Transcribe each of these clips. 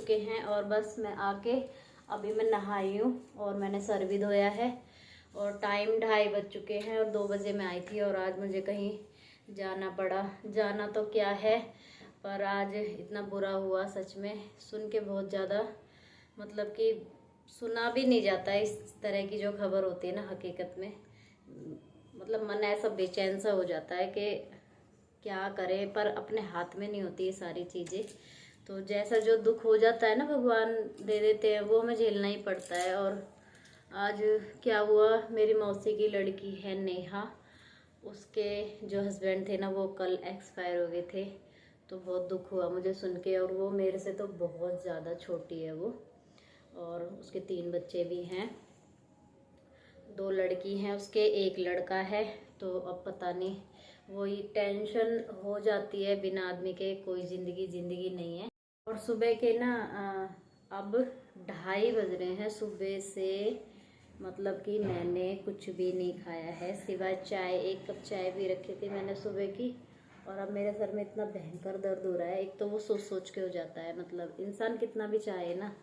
चुके हैं और बस मैं आके अभी मैं नहाई हूँ और मैंने सर भी धोया है और टाइम 2:30 बज चुके हैं और 2 बजे मैं आई थी और आज मुझे कहीं जाना पड़ा। जाना तो क्या है, पर आज इतना बुरा हुआ सच में, सुन के बहुत ज़्यादा, मतलब कि सुना भी नहीं जाता है इस तरह की जो खबर होती है ना। हकीकत में मतलब मन ऐसा बेचैन सा हो जाता है कि क्या करें, पर अपने हाथ में नहीं होती ये सारी चीज़ें। तो जैसा जो दुख हो जाता है ना, भगवान दे देते हैं, वो हमें झेलना ही पड़ता है। और आज क्या हुआ, मेरी मौसी की लड़की है नेहा, उसके जो हस्बैंड थे ना वो कल एक्सपायर हो गए थे। तो बहुत दुख हुआ मुझे सुन के, और वो मेरे से तो बहुत ज़्यादा छोटी है वो, और उसके 3 बच्चे भी हैं, 2 लड़की हैं उसके, 1 लड़का है। तो अब पता नहीं, वही टेंशन हो जाती है, बिना आदमी के कोई ज़िंदगी नहीं है। और सुबह के ना अब 2:30 बज रहे हैं सुबह से, मतलब कि मैंने कुछ भी नहीं खाया है सिवाय चाय। 1 कप चाय भी रखी थी मैंने सुबह की, और अब मेरे सर में इतना भयंकर दर्द हो रहा है। एक तो वो सोच सोच के हो जाता है, मतलब इंसान कितना भी चाहे ना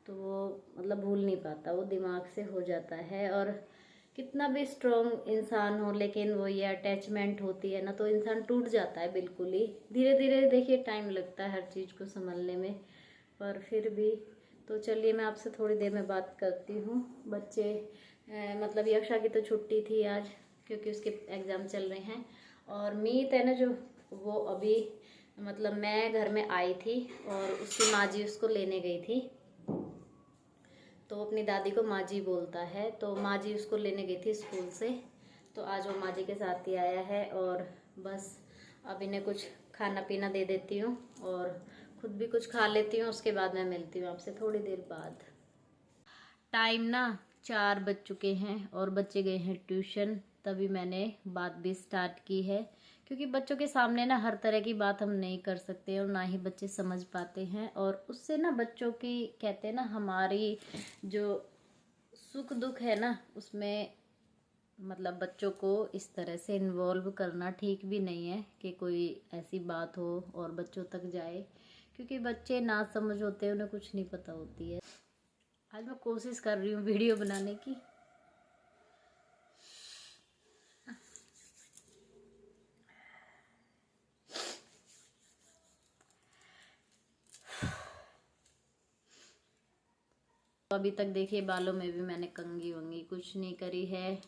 तो वो मतलब भूल नहीं पाता, वो दिमाग से हो जाता है। और कितना भी स्ट्रॉन्ग इंसान हो, लेकिन वो ये अटैचमेंट होती है ना, तो इंसान टूट जाता है बिल्कुल ही। धीरे धीरे देखिए टाइम लगता है हर चीज़ को संभलने में, पर फिर भी। तो चलिए मैं आपसे थोड़ी देर में बात करती हूँ। बच्चे मतलब यक्षा की तो छुट्टी थी आज, क्योंकि उसके एग्ज़ाम चल रहे हैं। और मीत है ना जो, वो अभी मतलब मैं घर में आई थी और उसकी माँ जी उसको लेने गई थी। तो अपनी दादी को माँ जी बोलता है, तो माँ जी उसको लेने गई थी स्कूल से। तो आज वो माँ जी के साथ ही आया है, और बस अब इन्हें कुछ खाना पीना दे देती हूँ और खुद भी कुछ खा लेती हूँ। उसके बाद मैं मिलती हूँ आपसे थोड़ी देर बाद। टाइम ना 4 बज चुके हैं और बच्चे गए हैं ट्यूशन, तभी मैंने बात भी स्टार्ट की है। क्योंकि बच्चों के सामने ना हर तरह की बात हम नहीं कर सकते, और ना ही बच्चे समझ पाते हैं। और उससे ना बच्चों की, कहते हैं ना, हमारी जो सुख दुख है ना, उसमें मतलब बच्चों को इस तरह से इन्वॉल्व करना ठीक भी नहीं है कि कोई ऐसी बात हो और बच्चों तक जाए, क्योंकि बच्चे ना समझ होते हैं, उन्हें कुछ नहीं पता होती है। आज मैं कोशिश कर रही हूँ वीडियो बनाने की। तो अभी तक देखिए बालों में भी मैंने कंघी वंगी कुछ नहीं करी है,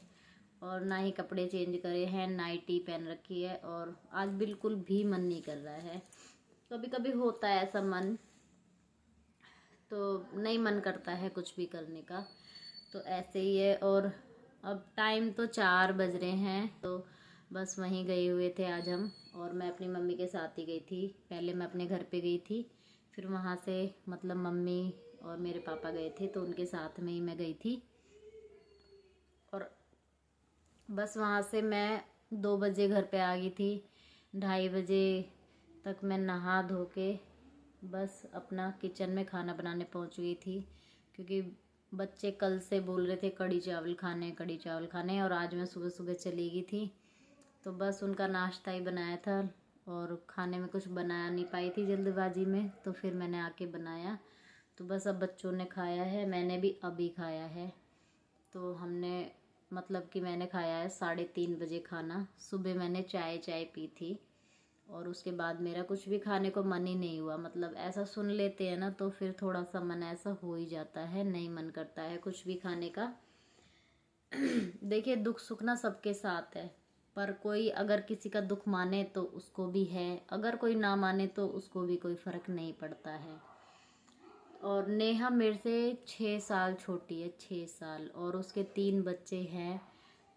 और ना ही कपड़े चेंज करे हैं, नाइटी पहन रखी है, और आज बिल्कुल भी मन नहीं कर रहा है। कभी कभी होता है ऐसा मन, तो नहीं मन करता है कुछ भी करने का, तो ऐसे ही है। और अब टाइम तो 4 बज रहे हैं, तो बस वहीं गए हुए थे आज हम, और मैं अपनी मम्मी के साथ ही गई थी। पहले मैं अपने घर पे गई थी, फिर वहाँ से मतलब मम्मी और मेरे पापा गए थे, तो उनके साथ में ही मैं गई थी। और बस वहाँ से मैं 2 बजे घर पे आ गई थी। 2:30 बजे तक मैं नहा धो के बस अपना किचन में खाना बनाने पहुँच गई थी, क्योंकि बच्चे कल से बोल रहे थे कढ़ी चावल खाने, कढ़ी चावल खाने, और आज मैं सुबह सुबह चली गई थी। तो बस उनका नाश्ता ही बनाया था, और खाने में कुछ बनाया नहीं पाई थी जल्दबाजी में, तो फिर मैंने आके बनाया। तो बस अब बच्चों ने खाया है, मैंने भी अभी खाया है। तो हमने मतलब कि मैंने खाया है 3:30 बजे खाना। सुबह मैंने चाय पी थी, और उसके बाद मेरा कुछ भी खाने को मन ही नहीं हुआ। मतलब ऐसा सुन लेते हैं ना, तो फिर थोड़ा सा मन ऐसा हो ही जाता है, नहीं मन करता है कुछ भी खाने का। देखिए दुख सुख ना सबके साथ है, पर कोई अगर किसी का दुख माने तो उसको भी है, अगर कोई ना माने तो उसको भी कोई फर्क नहीं पड़ता है। और नेहा मेरे से 6 साल छोटी है, 6 साल, और उसके 3 बच्चे हैं।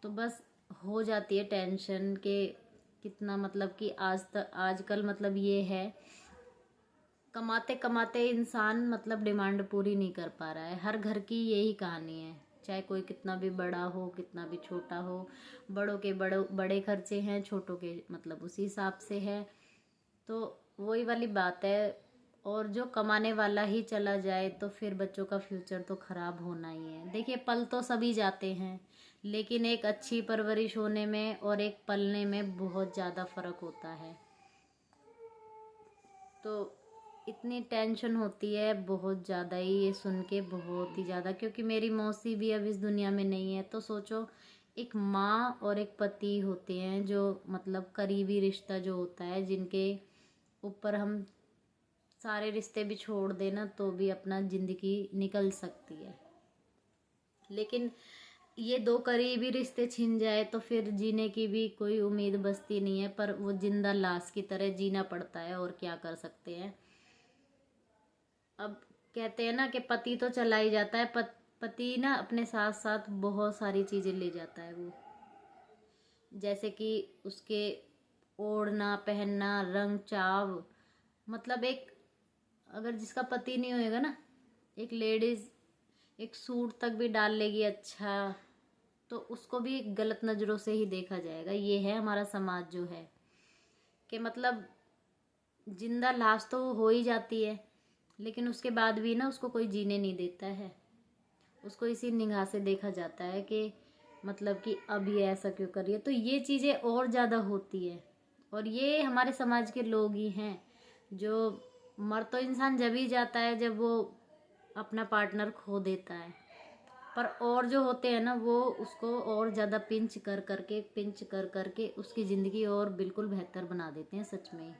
तो बस हो जाती है टेंशन के कितना, मतलब कि आजकल मतलब ये है, कमाते कमाते इंसान मतलब डिमांड पूरी नहीं कर पा रहा है। हर घर की यही कहानी है, चाहे कोई कितना भी बड़ा हो, कितना भी छोटा हो। बड़ों के बड़े खर्चे हैं, छोटों के मतलब उसी हिसाब से है। तो वही वाली बात है। और जो कमाने वाला ही चला जाए तो फिर बच्चों का फ्यूचर तो ख़राब होना ही है। देखिए पल तो सभी जाते हैं, लेकिन एक अच्छी परवरिश होने में और एक पलने में बहुत ज़्यादा फ़र्क होता है। तो इतनी टेंशन होती है बहुत ज़्यादा ही, ये सुन के बहुत ही ज़्यादा, क्योंकि मेरी मौसी भी अब इस दुनिया में नहीं है। तो सोचो, एक माँ और एक पति होते हैं जो मतलब करीबी रिश्ता जो होता है, जिनके ऊपर हम सारे रिश्ते भी छोड़ देना तो भी अपना ज़िंदगी निकल सकती है। लेकिन ये दो करीबी रिश्ते छिन जाए तो फिर जीने की भी कोई उम्मीद बचती नहीं है, पर वो जिंदा लाश की तरह जीना पड़ता है, और क्या कर सकते हैं। अब कहते हैं ना कि पति तो चला ही जाता है, पति ना अपने साथ साथ बहुत सारी चीज़ें ले जाता है वो, जैसे कि उसके ओढ़ना पहनना रंग चाव, मतलब एक अगर जिसका पति नहीं होएगा ना, एक लेडीज एक सूट तक भी डाल लेगी अच्छा, तो उसको भी गलत नज़रों से ही देखा जाएगा। ये है हमारा समाज जो है कि मतलब जिंदा लाश तो हो ही जाती है, लेकिन उसके बाद भी ना उसको कोई जीने नहीं देता है। उसको इसी निगाह से देखा जाता है कि मतलब कि अब ये ऐसा क्यों कर रही है। तो ये चीज़ें और ज़्यादा होती है, और ये हमारे समाज के लोग ही हैं। जो मर तो इंसान जब ही जाता है जब वो अपना पार्टनर खो देता है, पर और जो होते हैं ना वो उसको और ज़्यादा पिंच कर करके उसकी ज़िंदगी और बिल्कुल बेहतर बना देते हैं सच में।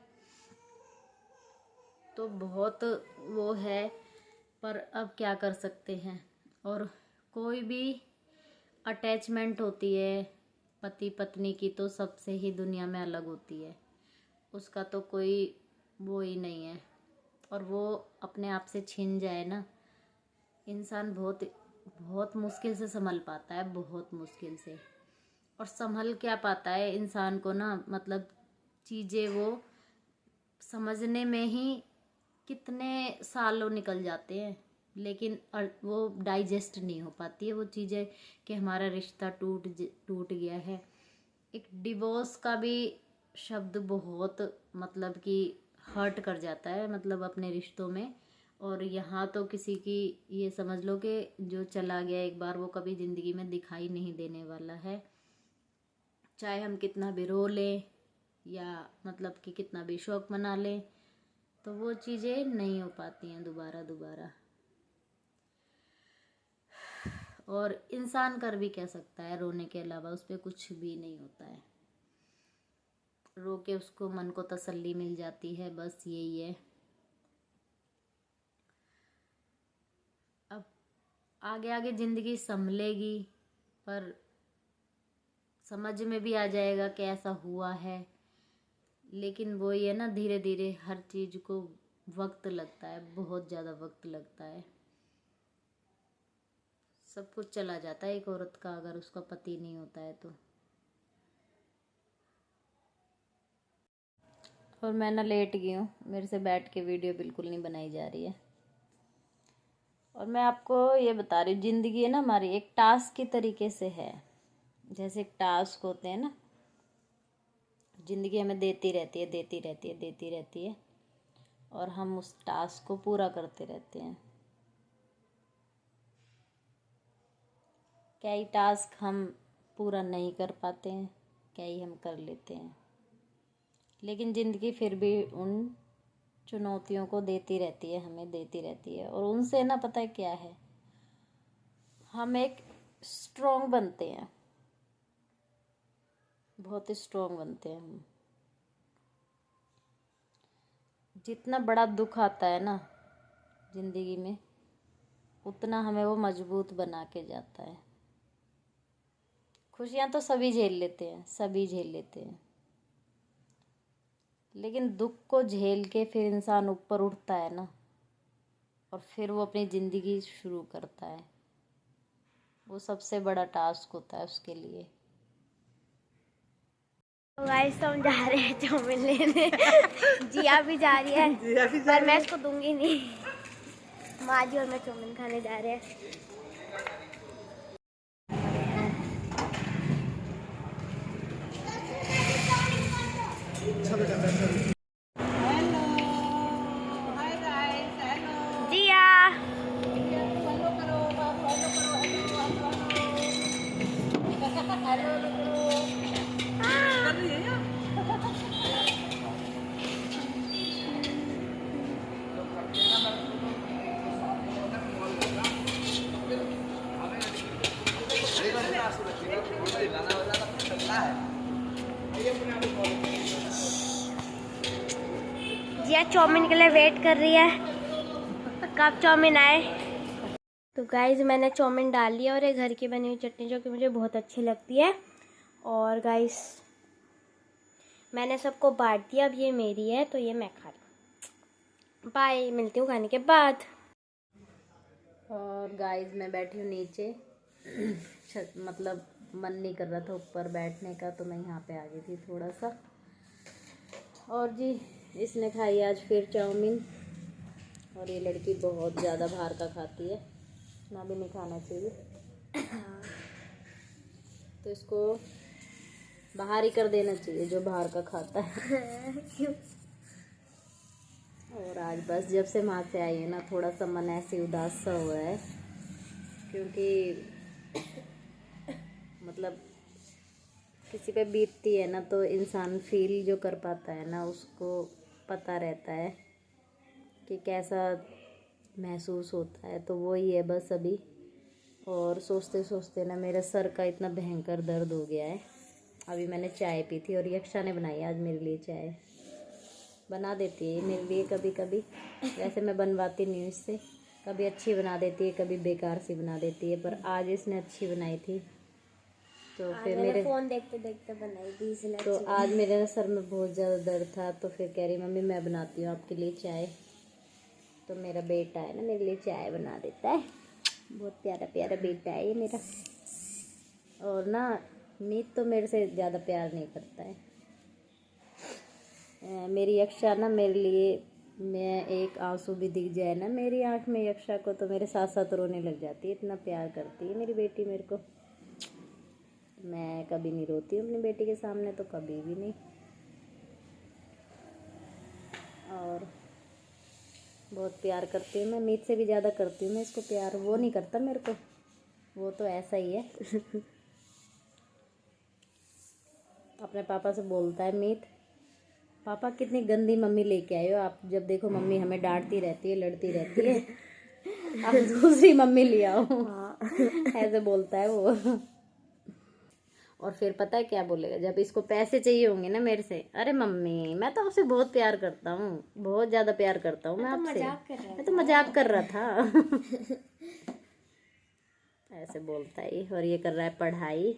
तो बहुत वो है, पर अब क्या कर सकते हैं। और कोई भी अटैचमेंट होती है पति पत्नी की तो सबसे ही दुनिया में अलग होती है, उसका तो कोई वो ही नहीं है। और वो अपने आप से छिन जाए ना, इंसान बहुत बहुत मुश्किल से संभल पाता है, बहुत मुश्किल से। और संभल क्या पाता है इंसान को ना, मतलब चीज़ें वो समझने में ही कितने सालों निकल जाते हैं, लेकिन वो डाइजेस्ट नहीं हो पाती है वो चीज़ें कि हमारा रिश्ता टूट गया है। एक डिवोर्स का भी शब्द बहुत मतलब कि हर्ट कर जाता है, मतलब अपने रिश्तों में। और यहाँ तो किसी की ये समझ लो कि जो चला गया एक बार वो कभी ज़िंदगी में दिखाई नहीं देने वाला है, चाहे हम कितना भी रो लें या मतलब कि कितना भी शौक मना लें, तो वो चीज़ें नहीं हो पाती हैं दोबारा। और इंसान कर भी क्या सकता है, रोने के अलावा उस पर कुछ भी नहीं होता है। रो के उसको मन को तसल्ली मिल जाती है, बस यही है। अब आगे आगे ज़िंदगी संभलेगी, पर समझ में भी आ जाएगा कि ऐसा हुआ है। लेकिन वो ये ना, धीरे धीरे हर चीज़ को वक्त लगता है, बहुत ज़्यादा वक्त लगता है। सब कुछ चला जाता है एक औरत का अगर उसका पति नहीं होता है तो। और मैं ना लेट गई हूँ, मेरे से बैठ के वीडियो बिल्कुल नहीं बनाई जा रही है। और मैं आपको ये बता रही हूँ, ज़िंदगी है ना हमारी एक टास्क की तरीके से है। जैसे एक टास्क होते हैं ना, ज़िंदगी हमें देती रहती है, और हम उस टास्क को पूरा करते रहते हैं। कई टास्क हम पूरा नहीं कर पाते हैं, कई हम कर लेते हैं, लेकिन ज़िंदगी फिर भी उन चुनौतियों को देती रहती है, हमें देती रहती है। और उनसे ना पता है क्या है, हम एक स्ट्रॉन्ग बनते हैं, बहुत स्ट्रॉन्ग बनते हैं हम। जितना बड़ा दुख आता है ना ज़िंदगी में, उतना हमें वो मजबूत बना के जाता है। खुशियाँ तो सभी झेल लेते हैं, लेकिन दुख को झेल के फिर इंसान ऊपर उठता है ना, और फिर वो अपनी ज़िंदगी शुरू करता है। वो सबसे बड़ा टास्क होता है उसके लिए। गाइस हम जा रहे हैं चाउमीन लेने। जिया भी जा रही है, पर मैं इसको दूंगी नहीं। माँ जी और मैं चाउमीन खाने जा रहे हैं। जिया जिया चाउमीन के लिए वेट कर रही है कब चाउमीन आए। तो गाइज मैंने चाउमीन डाल लिया और ये घर की बनी हुई चटनी जो कि मुझे बहुत अच्छी लगती है। और गाइज मैंने सबको बांट दिया, अब ये मेरी है तो ये मैं खा लूँ। बाय, मिलती हूँ खाने के बाद। और गाइस मैं बैठी हूँ नीचे मतलब मन नहीं कर रहा था ऊपर बैठने का, तो मैं यहाँ पे आ गई थी थोड़ा सा। और जी इसने खाई आज फिर चाउमीन, और ये लड़की बहुत ज़्यादा बाहर का खाती है, ना भी नहीं खाना चाहिए। तो इसको बाहर ही कर देना चाहिए जो बाहर का खाता है। और आज बस जब से वहाँ से आई है ना, थोड़ा सा मन ऐसे उदास सा हुआ है, क्योंकि मतलब किसी पे बीतती है ना तो इंसान फील जो कर पाता है ना, उसको पता रहता है कि कैसा महसूस होता है। तो वही है बस अभी। और सोचते सोचते ना मेरा सर का इतना भयंकर दर्द हो गया है। अभी मैंने चाय पी थी और यक्षा ने बनाई आज मेरे लिए चाय, बना देती है मेरे लिए कभी कभी। वैसे मैं बनवाती नहीं हूँ इससे, कभी अच्छी बना देती है कभी बेकार सी बना देती है, पर आज इसने अच्छी बनाई थी। तो फिर मेरे फोन देखते देखते बनाई थी इसलिए। तो आज मेरे सर में बहुत ज़्यादा दर्द था, तो फिर कह रही मम्मी मैं बनाती हूँ आपके लिए चाय। तो मेरा बेटा है ना मेरे लिए चाय बना देता है, बहुत प्यारा प्यारा बेटा है ये मेरा। और ना मीत तो मेरे से ज़्यादा प्यार नहीं करता है। मेरी यक्षा ना मेरे लिए, मैं एक आंसू भी दिख जाए ना मेरी आंख में यक्षा को तो मेरे साथ साथ रोने लग जाती है, इतना प्यार करती है मेरी बेटी मेरे को। मैं कभी नहीं रोती हूँ अपनी बेटी के सामने, तो कभी भी नहीं। और बहुत प्यार करती हूँ मैं, मीत से भी ज़्यादा करती हूँ मैं इसको प्यार। वो नहीं करता मेरे को, वो तो ऐसा ही है। अपने पापा से बोलता है मीत, पापा कितनी गंदी मम्मी लेके आए हो आप, जब देखो मम्मी हमें डांटती रहती है लड़ती रहती है, आप दूसरी मम्मी ले आओ। ऐसे बोलता है वो। और फिर पता है क्या बोलेगा जब इसको पैसे चाहिए होंगे ना मेरे से, अरे मम्मी मैं तो आपसे बहुत प्यार करता हूँ, बहुत ज़्यादा प्यार करता हूँ मैं आपसे, मैं तो मजाक कर रहा था। ऐसे बोलता है। और ये कर रहा है पढ़ाई,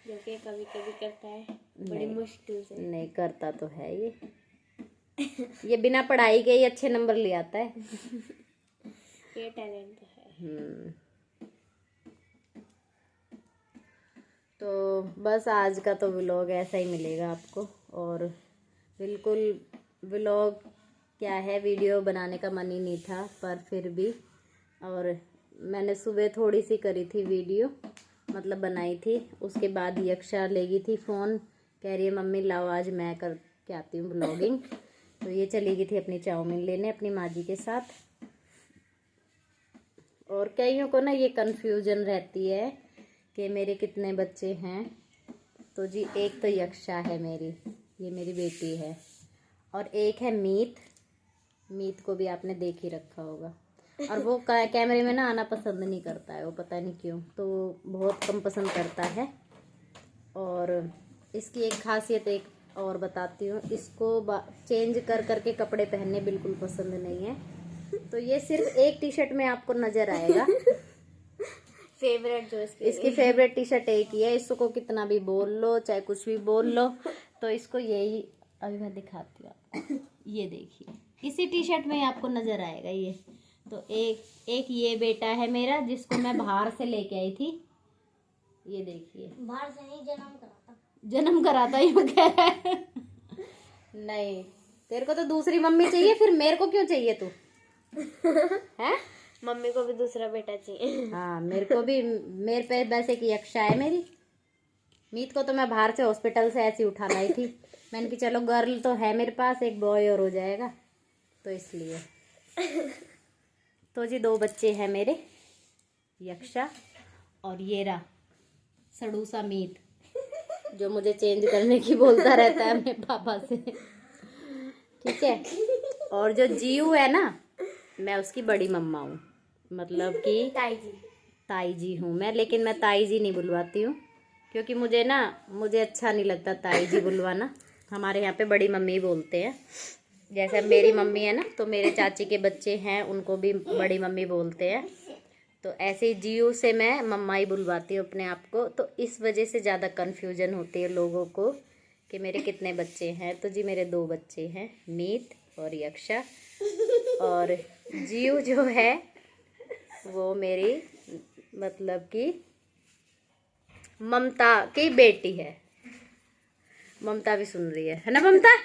जो कि कभी कभी करता है बड़ी मुश्किल से। नहीं करता तो है ये बिना पढ़ाई के ही अच्छे नंबर ले आता है। ये टैलेंट है। तो बस आज का तो व्लॉग ऐसा ही मिलेगा आपको। और बिल्कुल व्लॉग क्या है, वीडियो बनाने का मन ही नहीं था, पर फिर भी। और मैंने सुबह थोड़ी सी करी थी वीडियो, मतलब बनाई थी। उसके बाद यक्षा ले गई थी फ़ोन, कह रही है मम्मी लाओ आज मैं कर के आती हूँ व्लॉगिंग। तो ये चली गई थी अपनी चाउमीन लेने अपनी माँ जी के साथ। और कईयों को ना ये कन्फ्यूजन रहती है कि मेरे कितने बच्चे हैं। तो जी एक तो यक्षा है मेरी, ये मेरी बेटी है, और एक है मीत। मीत को भी आपने देख ही रखा होगा। और वो कैमरे में ना आना पसंद नहीं करता है, वो पता नहीं क्यों, तो बहुत कम पसंद करता है। और इसकी एक खासियत एक और बताती हूँ, इसको चेंज कर करके कपड़े पहनने बिल्कुल पसंद नहीं है। तो ये सिर्फ एक टी शर्ट में आपको नज़र आएगा। फेवरेट जो इसकी फेवरेट टी शर्ट एक ही है, इसको कितना भी बोल लो चाहे कुछ भी बोल लो, तो इसको यही, अभी मैं दिखाती हूँ आपको, ये देखिए इसी टी शर्ट में आपको नज़र आएगा ये। तो एक ये बेटा है मेरा जिसको मैं बाहर से लेके आई थी, ये देखिए। बाहर से नहीं, जन्म कराता यूँ कह रहा है। नहीं, तेरे को तो दूसरी मम्मी चाहिए, फिर मेरे को क्यों चाहिए तू है? मम्मी को भी दूसरा बेटा चाहिए। हाँ मेरे को भी, मेरे पे वैसे की यक्षा है मेरी। मीत को तो मैं बाहर से हॉस्पिटल से ऐसी उठा लाई थी, मैंने कि चलो गर्ल तो है मेरे पास, एक बॉय और हो जाएगा, तो इसलिए। तो जी 2 बच्चे हैं मेरे, यक्षा और ये रहा सड़ूसा मीत, जो मुझे चेंज करने की बोलता रहता है अपने पापा से। ठीक है। और जो जीयू है ना, मैं उसकी बड़ी मम्मा हूँ, मतलब कि ताई जी हूँ मैं, लेकिन मैं ताई जी नहीं बुलवाती हूँ, क्योंकि मुझे अच्छा नहीं लगता ताई जी बुलवाना। हमारे यहाँ पे बड़ी मम्मी बोलते हैं। जैसे मेरी मम्मी है ना, तो मेरे चाची के बच्चे हैं, उनको भी बड़ी मम्मी बोलते हैं। तो ऐसे ही जियो से मैं मम्मा ही बुलवाती हूँ अपने आप को। तो इस वजह से ज़्यादा कन्फ्यूजन होती है लोगों को कि मेरे कितने बच्चे हैं। तो जी मेरे 2 बच्चे हैं, मीत और यक्षा। और जियो जो है वो मेरी मतलब कि ममता की बेटी है। ममता भी सुन रही है ना ममता?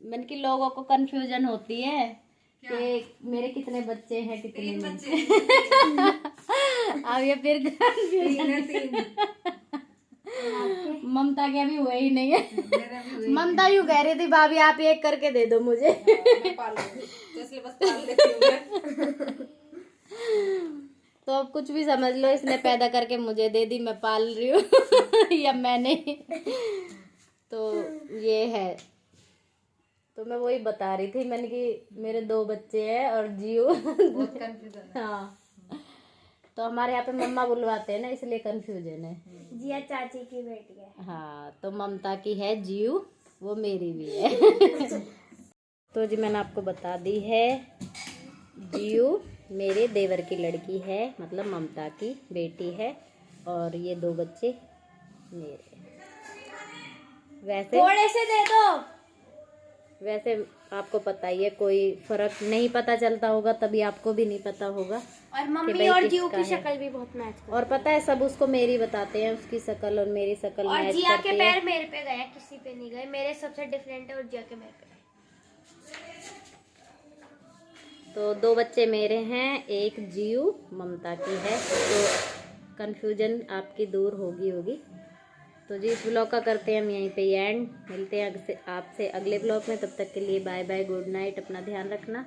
मन की लोगों को कंफ्यूजन होती है कि मेरे कितने बच्चे हैं, कितने नहीं। अब ये फिर कंफ्यूजन। ममता के अभी हुए ही नहीं है। ममता यूँ कह रही थी भाभी आप एक करके दे दो मुझे। तो अब कुछ भी समझ लो, इसने पैदा करके मुझे दे दी, मैं पाल रही हूँ या मैंने। तो ये है। तो मैं वही बता रही थी मैंने कि मेरे 2 बच्चे हैं और जियो बहुत कंफ्यूजन है। हाँ, तो हमारे यहाँ पे मम्मा बुलवाते हैं ना, इसलिए कंफ्यूजन है। जिया चाची की बेटी है। हाँ, तो ममता की है जियो, वो मेरी भी है। तो जी मैंने आपको बता दी है, जियो मेरे देवर की लड़की है, मतलब ममता की बेटी है। और ये 2 बच्चे मेरे। थोड़े से दे दो। वैसे आपको पता ही है, कोई फर्क नहीं पता चलता होगा, तभी आपको भी नहीं पता होगा। और मम्मी और जियो की शक्ल भी बहुत मैच करती है। और पता है सब उसको मेरी बताते हैं, उसकी शक्ल और मेरी शक्ल मैच करती है। और जिया के पैर मेरे पे गए, किसी पे नहीं गए। मेरे सबसे डिफरेंट है और जिया के मेरे पे गए। तो 2 बच्चे मेरे हैं, एक जियो ममता की है। तो कंफ्यूजन आपकी दूर होगी। तो जी इस ब्लॉग का करते हैं हम यहीं पे एंड। मिलते हैं आपसे अगले ब्लॉग में। तब तक के लिए बाय बाय, गुड नाइट, अपना ध्यान रखना।